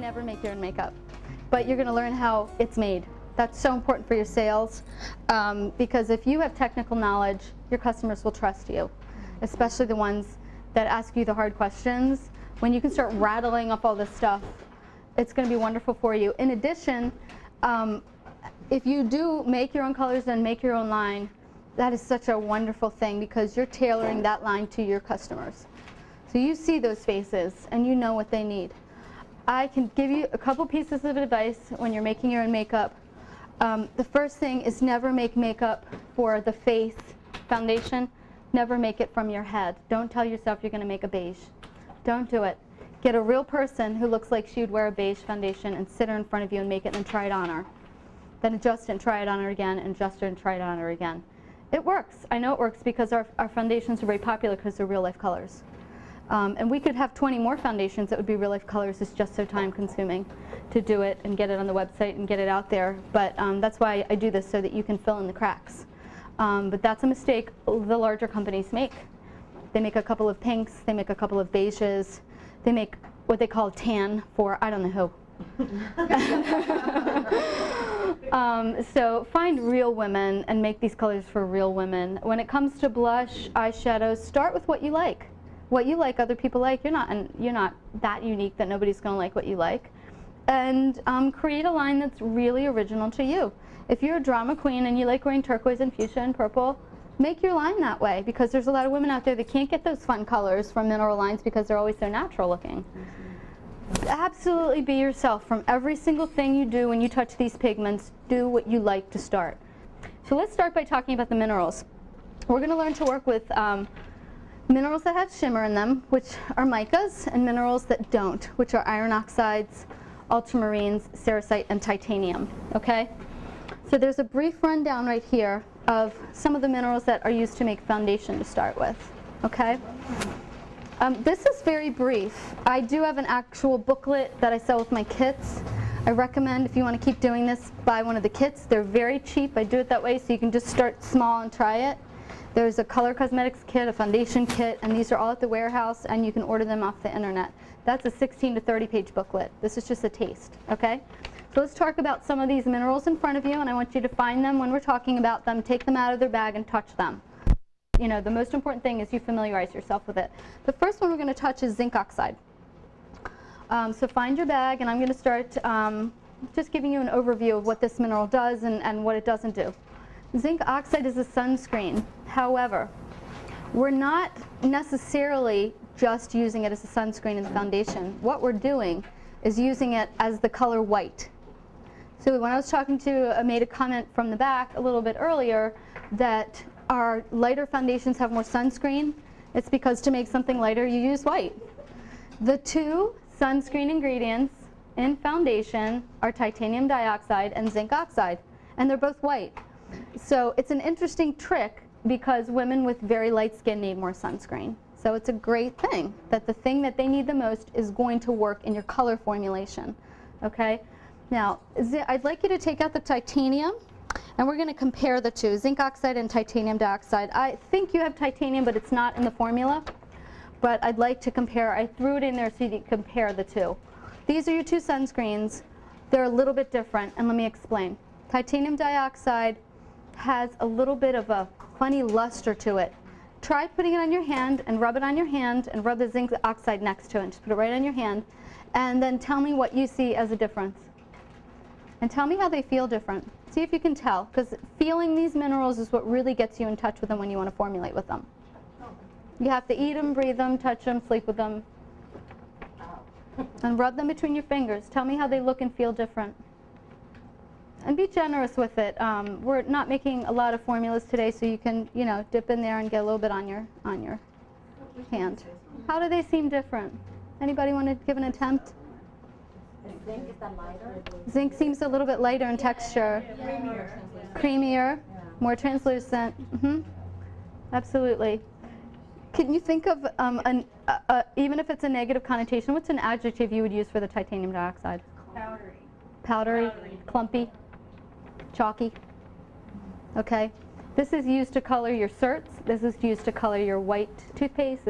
never make your own makeup, but you're going to learn how it's made. That's so important for your sales, because if you have technical knowledge, your customers will trust you, especially the ones that ask you the hard questions. When you can start rattling off all this stuff, it's going to be wonderful for you. In addition, if you do make your own colors and make your own line, that is such a wonderful thing because you're tailoring that line to your customers. So you see those faces and you know what they need. I can give you a couple pieces of advice when you're making your own makeup. The first thing is never make makeup for the face foundation. Never make it from your head. Don't tell yourself you're going to make a beige. Don't do it. Get a real person who looks like she would wear a beige foundation and sit her in front of you and make it and then try it on her. Then adjust it and try it on her again, and adjust it and try it on her again. It works. I know it works because our foundations are very popular because they're real life colors. And we could have 20 more foundations that would be real life colors. It's just so time consuming to do it and get it on the website and get it out there. But that's why I do this, so that you can fill in the cracks. But that's a mistake the larger companies make. They make a couple of pinks, they make a couple of beiges, they make what they call tan for I don't know who. So find real women and make these colors for real women. When it comes to blush, eyeshadows, start with what you like. What you like, other people like. You're not that unique that nobody's going to like what you like. And create a line that's really original to you. If you're a drama queen and you like wearing turquoise and fuchsia and purple, make your line that way, because there's a lot of women out there that can't get those fun colors from mineral lines because they're always so natural looking. Absolutely be yourself. From every single thing you do when you touch these pigments, do what you like to start. So let's start by talking about the minerals. We're going to learn to work with minerals that have shimmer in them, which are micas, and minerals that don't, which are iron oxides, ultramarines, cerussite, and titanium. Okay? So there's a brief rundown right here of some of the minerals that are used to make foundation to start with. Okay? This is very brief. I do have an actual booklet that I sell with my kits. I recommend, if you want to keep doing this, buy one of the kits. They're very cheap. I do it that way so you can just start small and try it. There's a color cosmetics kit, a foundation kit, and these are all at the warehouse, and you can order them off the internet. That's a 16 to 30 page booklet. This is just a taste, okay? So let's talk about some of these minerals in front of you, and I want you to find them when we're talking about them, take them out of their bag and touch them. You know, the most important thing is you familiarize yourself with it. The first one we're going to touch is zinc oxide. So find your bag, and I'm going to start just giving you an overview of what this mineral does and what it doesn't do. Zinc oxide is a sunscreen. However, we're not necessarily just using it as a sunscreen in the foundation. What we're doing is using it as the color white. So when I was talking to, I made a comment from the back a little bit earlier that our lighter foundations have more sunscreen. It's because to make something lighter, you use white. The two sunscreen ingredients in foundation are titanium dioxide and zinc oxide, and they're both white. So it's an interesting trick because women with very light skin need more sunscreen. So it's a great thing that the thing that they need the most is going to work in your color formulation. Okay? Now, I'd like you to take out the titanium, and we're going to compare the two, zinc oxide and titanium dioxide. I think you have titanium, but it's not in the formula. But I'd like to compare. I threw it in there so you can compare the two. These are your two sunscreens. They're a little bit different, and let me explain. Titanium dioxide has a little bit of a funny luster to it. Try putting it on your hand and rub it on your hand and rub the zinc oxide next to it. Just put it right on your hand, and then tell me what you see as a difference. And tell me how they feel different. See if you can tell, because feeling these minerals is what really gets you in touch with them when you want to formulate with them. You have to eat them, breathe them, touch them, sleep with them, and rub them between your fingers. Tell me how they look and feel different. And be generous with it. We're not making a lot of formulas today, so you can, you know, dip in there and get a little bit on your hand. How do they seem different? Anybody want to give an attempt? Zinc is that lighter? Zinc seems a little bit lighter in texture. Creamier, more translucent. Absolutely. Can you think of, even if it's a negative connotation, what's an adjective you would use for the titanium dioxide? Powdery. Powdery, clumpy, chalky. Okay. This is used to color your certs. This is used to color your white toothpaste.